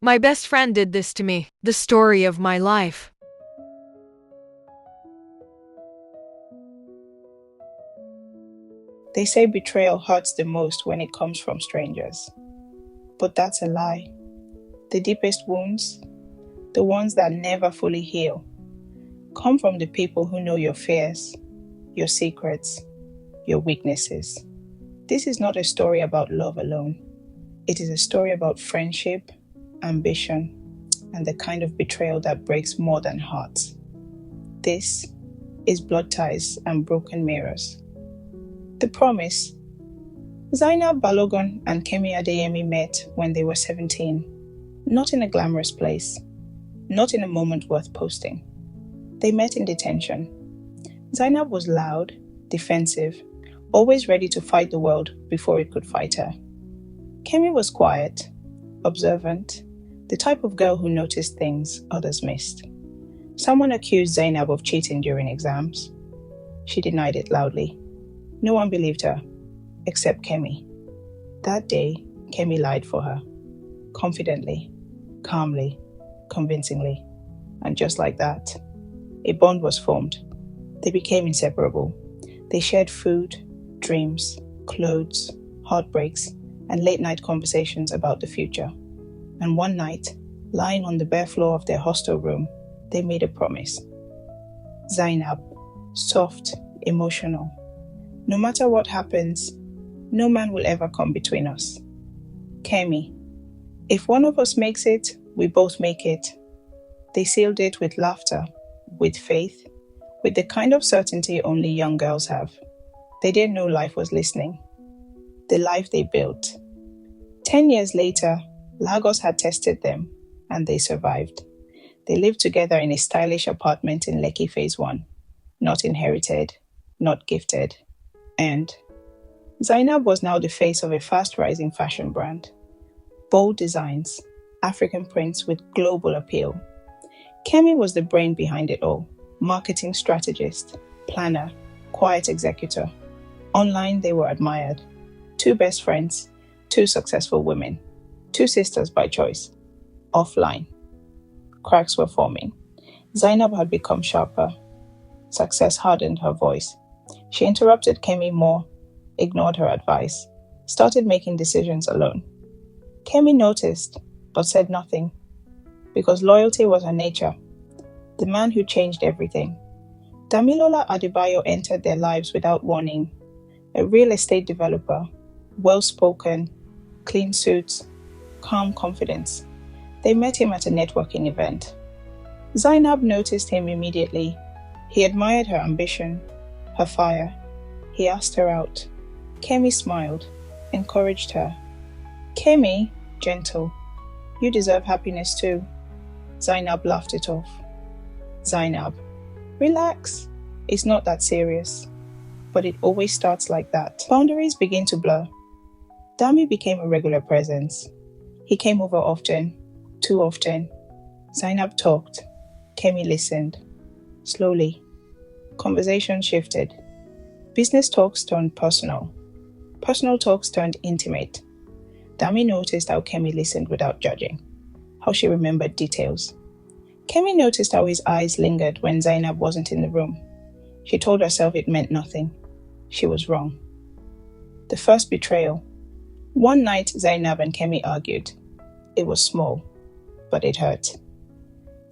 My best friend did this to me. The story of my life. They say betrayal hurts the most when it comes from strangers. But that's a lie. The deepest wounds, the ones that never fully heal, come from the people who know your fears, your secrets, your weaknesses. This is not a story about love alone. It is a story about friendship, ambition, and the kind of betrayal that breaks more than hearts. This is Blood Ties and Broken Mirrors. The promise. Zainab Balogun and Kemi Adeyemi met when they were 17, not in a glamorous place, not in a moment worth posting. They met in detention. Zainab was loud, defensive, always ready to fight the world before it could fight her. Kemi was quiet, observant, the type of girl who noticed things others missed. Someone accused Zainab of cheating during exams. She denied it loudly. No one believed her, except Kemi. That day, Kemi lied for her, confidently, calmly, convincingly. And just like that, a bond was formed. They became inseparable. They shared food, dreams, clothes, heartbreaks, and late-night conversations about the future. And one night, lying on the bare floor of their hostel room, they made a promise. Zainab, soft, emotional. No matter what happens, no man will ever come between us. Kemi, if one of us makes it, we both make it. They sealed it with laughter, with faith, with the kind of certainty only young girls have. They didn't know life was listening. The life they built. 10 years later, Lagos had tested them, and they survived. They lived together in a stylish apartment in Lekki Phase 1. Not inherited, not gifted. And Zainab was now the face of a fast-rising fashion brand. Bold designs, African prints with global appeal. Kemi was the brain behind it all. Marketing strategist, planner, quiet executor. Online, they were admired. Two best friends, two successful women, two sisters by choice. Offline, cracks were forming. Zainab had become sharper. Success hardened her voice. She interrupted Kemi more, ignored her advice, started making decisions alone. Kemi noticed, but said nothing, because loyalty was her nature. The man who changed everything. Damilola Adebayo entered their lives without warning. A real estate developer, well-spoken, clean suits, calm confidence. They met him at a networking event. Zainab noticed him immediately. He admired her ambition, her fire. He asked her out. Kemi smiled, encouraged her. Kemi, gentle, you deserve happiness too. Zainab laughed it off. Zainab, relax. It's not that serious. But it always starts like that. Boundaries begin to blur. Dami became a regular presence. He came over often, too often. Zainab talked. Kemi listened. Slowly. Conversation shifted. Business talks turned personal. Personal talks turned intimate. Dami noticed how Kemi listened without judging, how she remembered details. Kemi noticed how his eyes lingered when Zainab wasn't in the room. She told herself it meant nothing. She was wrong. The first betrayal. One night, Zainab and Kemi argued. It was small, but it hurt.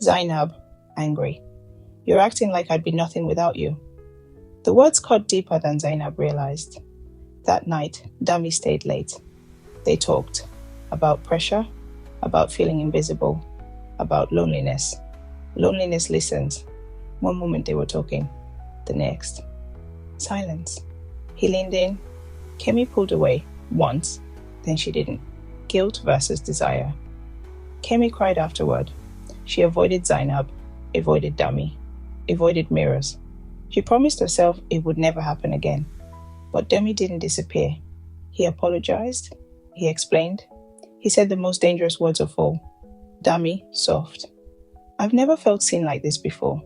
Zainab, angry. You're acting like I'd be nothing without you. The words cut deeper than Zainab realized. That night, Dami stayed late. They talked about pressure, about feeling invisible, about loneliness. Loneliness listens. One moment they were talking, the next. Silence. He leaned in. Kemi pulled away once, then she didn't. Guilt versus desire. Kemi cried afterward. She avoided Zainab, avoided Dami, avoided mirrors. She promised herself it would never happen again. But Dami didn't disappear. He apologized. He explained. He said the most dangerous words of all. Dami, soft. I've never felt seen like this before.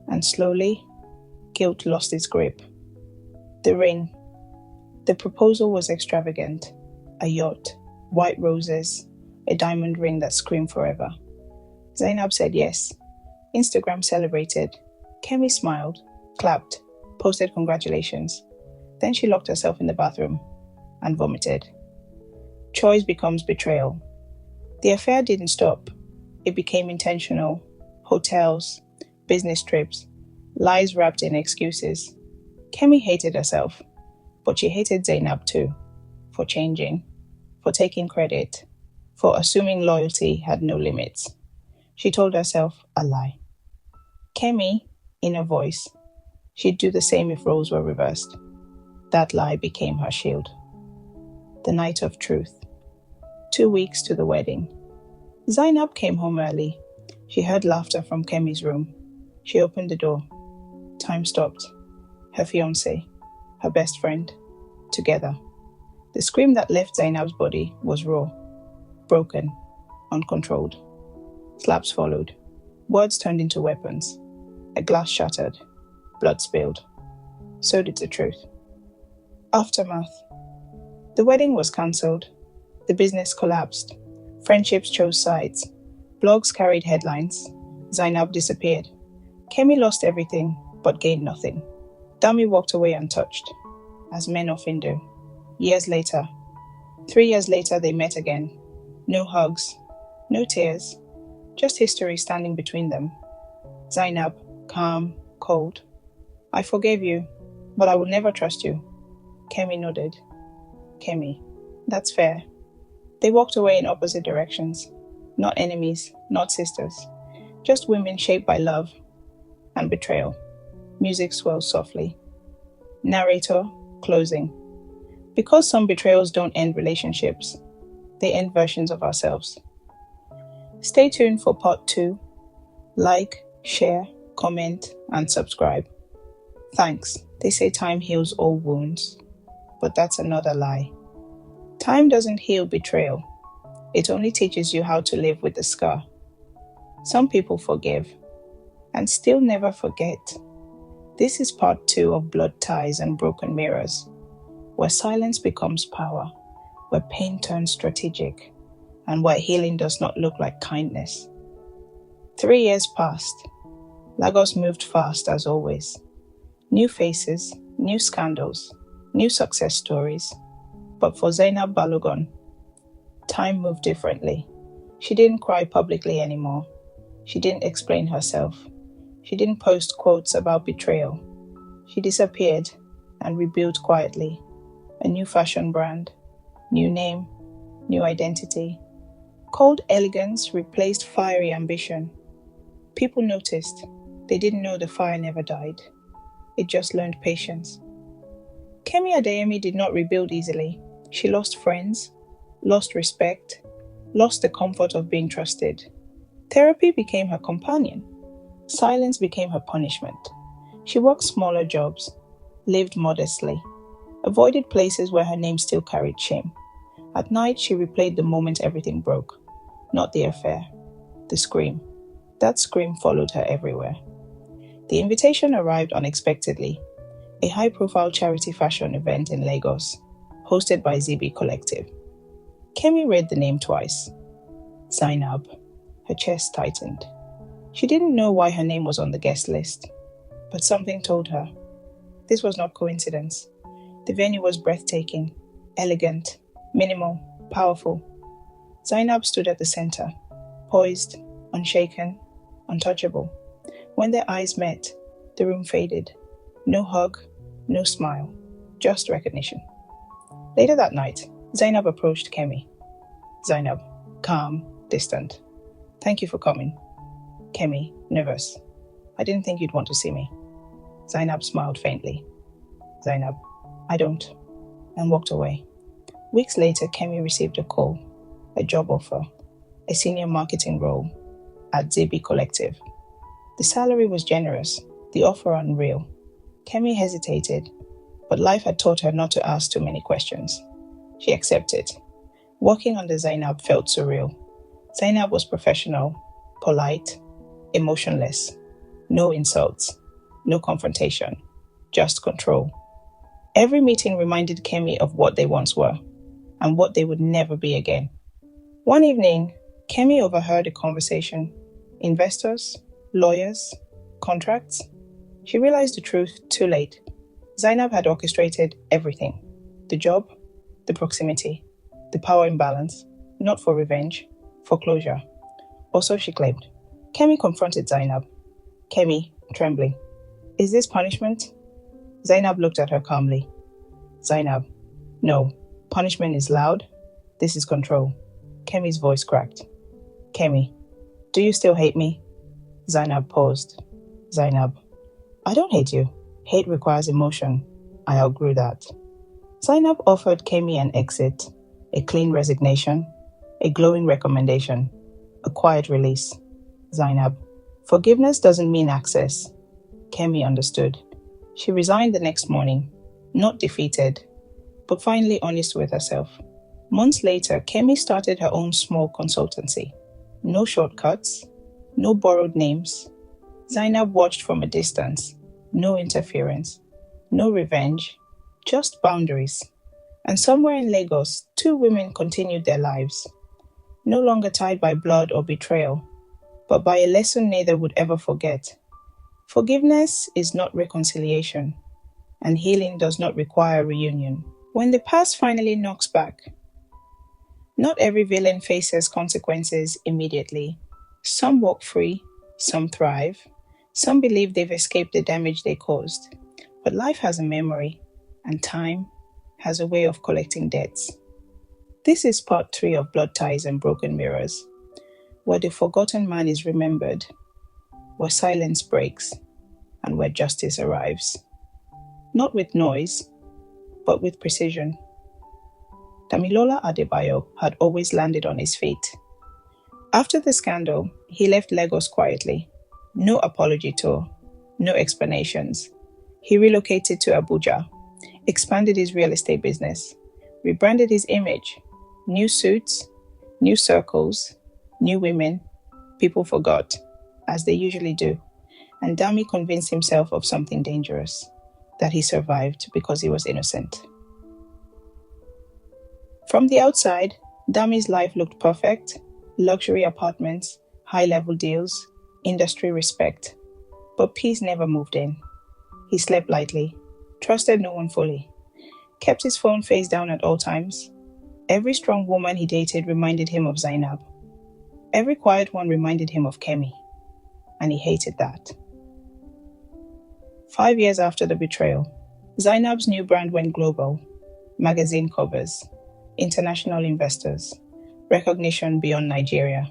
And slowly, guilt lost its grip. The ring. The proposal was extravagant. A yacht, white roses, a diamond ring that screamed forever. Zainab said yes. Instagram celebrated. Kemi smiled, clapped, posted congratulations. Then she locked herself in the bathroom and vomited. Choice becomes betrayal. The affair didn't stop. It became intentional. Hotels, business trips, lies wrapped in excuses. Kemi hated herself, but she hated Zainab too, for changing, for taking credit, for assuming loyalty had no limits. She told herself a lie. Kemi, in a voice, she'd do the same if roles were reversed. That lie became her shield. The night of truth. 2 weeks to the wedding. Zainab came home early. She heard laughter from Kemi's room. She opened the door. Time stopped. Her fiancé, her best friend, together. The scream that left Zainab's body was raw, broken, uncontrolled. Slaps followed. Words turned into weapons. A glass shattered. Blood spilled. So did the truth. Aftermath. The wedding was cancelled. The business collapsed. Friendships chose sides. Blogs carried headlines. Zainab disappeared. Kemi lost everything, but gained nothing. Dami walked away untouched, as men often do. Years later, 3 years later, they met again. No hugs, no tears, just history standing between them. Zainab, calm, cold. I forgave you, but I will never trust you. Kemi nodded. Kemi, that's fair. They walked away in opposite directions. Not enemies, not sisters. Just women shaped by love and betrayal. Music swells softly. Narrator, closing. Because some betrayals don't end relationships, they end versions of ourselves. Stay tuned for part 2. Like, share, comment, and subscribe. Thanks. They say time heals all wounds, but that's another lie. Time doesn't heal betrayal. It only teaches you how to live with the scar. Some people forgive and still never forget. This is part 2 of Blood Ties and Broken Mirrors, where silence becomes power, where pain turns strategic, and where healing does not look like kindness. 3 years passed. Lagos moved fast as always. New faces, new scandals, new success stories. But for Zainab Balogun, time moved differently. She didn't cry publicly anymore. She didn't explain herself. She didn't post quotes about betrayal. She disappeared and rebuilt quietly. A new fashion brand, new name, new identity. Cold elegance replaced fiery ambition. People noticed. They didn't know the fire never died. It just learned patience. Kemi Adeyemi did not rebuild easily. She lost friends, lost respect, lost the comfort of being trusted. Therapy became her companion. Silence became her punishment. She worked smaller jobs, lived modestly, avoided places where her name still carried shame. At night, she replayed the moment everything broke. Not the affair, the scream. That scream followed her everywhere. The invitation arrived unexpectedly. A high-profile charity fashion event in Lagos, hosted by ZB Collective. Kemi read the name twice. Zainab. Her chest tightened. She didn't know why her name was on the guest list, but something told her. This was not coincidence. The venue was breathtaking, elegant, minimal, powerful. Zainab stood at the center, poised, unshaken, untouchable. When their eyes met, the room faded. No hug, no smile, just recognition. Later that night, Zainab approached Kemi. Zainab, calm, distant. Thank you for coming. Kemi, nervous. I didn't think you'd want to see me. Zainab smiled faintly. Zainab, I don't, and walked away. Weeks later, Kemi received a call, a job offer, a senior marketing role at ZB Collective. The salary was generous, the offer unreal. Kemi hesitated, but life had taught her not to ask too many questions. She accepted. Working under Zainab felt surreal. Zainab was professional, polite, emotionless. No insults, no confrontation, just control. Every meeting reminded Kemi of what they once were and what they would never be again. One evening, Kemi overheard a conversation. Investors, lawyers, contracts. She realized the truth too late. Zainab had orchestrated everything. The job, the proximity, the power imbalance, not for revenge, for closure. Or so she claimed. Kemi confronted Zainab. Kemi, trembling. Is this punishment? Zainab looked at her calmly. Zainab, no. Punishment is loud. This is control. Kemi's voice cracked. Kemi, do you still hate me? Zainab paused. Zainab, I don't hate you. Hate requires emotion. I outgrew that. Zainab offered Kemi an exit, a clean resignation, a glowing recommendation, a quiet release. Zainab, forgiveness doesn't mean access. Kemi understood. She resigned the next morning, not defeated, but finally honest with herself. Months later, Kemi started her own small consultancy. No shortcuts, no borrowed names. Zainab watched from a distance. No interference, no revenge, just boundaries. And somewhere in Lagos, two women continued their lives, no longer tied by blood or betrayal, but by a lesson neither would ever forget. Forgiveness is not reconciliation, and healing does not require reunion. When the past finally knocks back, not every villain faces consequences immediately. Some walk free, some thrive, some believe they've escaped the damage they caused. But life has a memory, and time has a way of collecting debts. This is part 3 of Blood Ties and Broken Mirrors, where the forgotten man is remembered, where silence breaks, and where justice arrives. Not with noise, but with precision. Damilola Adebayo had always landed on his feet. After the scandal, he left Lagos quietly. No apology tour, no explanations. He relocated to Abuja, expanded his real estate business, rebranded his image. New suits, new circles, new women. People forgot, as they usually do. And Dami convinced himself of something dangerous, that he survived because he was innocent. From the outside, Dami's life looked perfect. Luxury apartments, high-level deals, industry respect. But peace never moved in. He slept lightly, trusted no one fully, kept his phone face down at all times. Every strong woman he dated reminded him of Zainab. Every quiet one reminded him of Kemi. And he hated that. 5 years after the betrayal, Zainab's new brand went global. Magazine covers, international investors, recognition beyond Nigeria.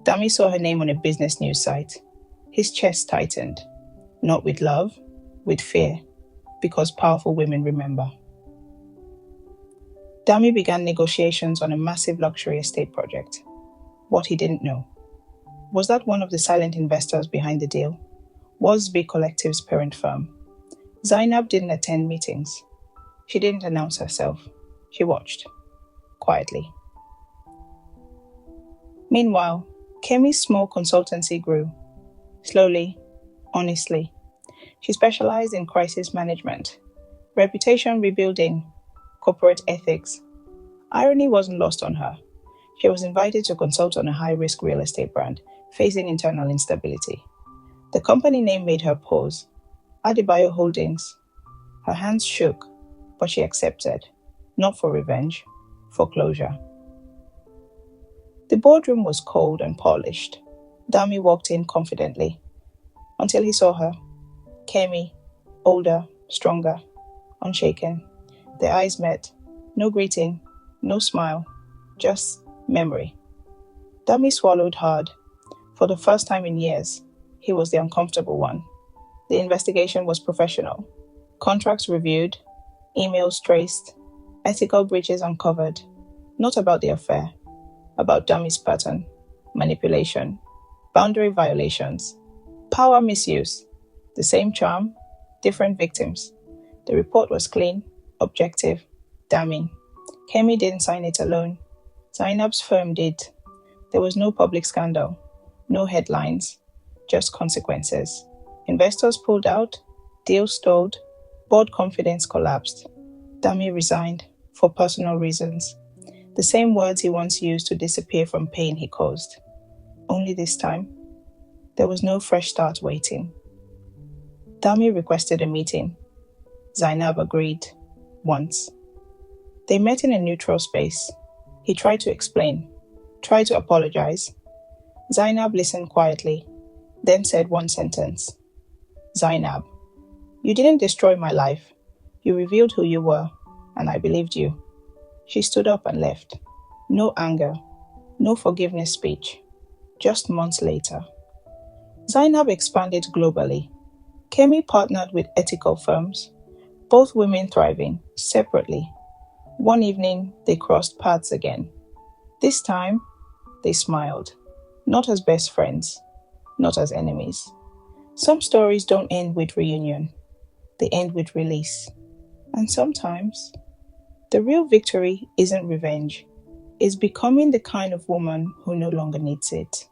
Dami saw her name on a business news site. His chest tightened, not with love, with fear, because powerful women remember. Dami began negotiations on a massive luxury estate project. What he didn't know was that one of the silent investors behind the deal was Big Collective's parent firm. Zainab didn't attend meetings. She didn't announce herself. She watched, quietly. Meanwhile, Kemi's small consultancy grew. Slowly, honestly. She specialized in crisis management, reputation rebuilding, corporate ethics. Irony wasn't lost on her. She was invited to consult on a high-risk real estate brand facing internal instability. The company name made her pause. Adebayo Holdings. Her hands shook, but she accepted, not for revenge, for closure. The boardroom was cold and polished. Dami walked in confidently, until he saw her. Kemi, older, stronger, unshaken. Their eyes met. No greeting, no smile, just memory. Dami swallowed hard. For the first time in years, he was the uncomfortable one. The investigation was professional. Contracts reviewed, emails traced, ethical breaches uncovered. Not about the affair, about Dami's pattern, manipulation, boundary violations, power misuse. The same charm, different victims. The report was clean, objective, damning. Kemi didn't sign it alone. Zainab's firm did. There was no public scandal, no headlines, just consequences. Investors pulled out, deals stalled, board confidence collapsed. Dami resigned for personal reasons. The same words he once used to disappear from pain he caused. Only this time, there was no fresh start waiting. Dami requested a meeting. Zainab agreed. Once. They met in a neutral space. He tried to explain, tried to apologize. Zainab listened quietly, then said one sentence. Zainab, you didn't destroy my life. You revealed who you were, and I believed you. She stood up and left. No anger, no forgiveness speech. Just months later. Zainab expanded globally. Kemi partnered with ethical firms, both women thriving, separately. One evening, they crossed paths again. This time, they smiled. Not as best friends, not as enemies. Some stories don't end with reunion. They end with release. And sometimes, the real victory isn't revenge. It's becoming the kind of woman who no longer needs it.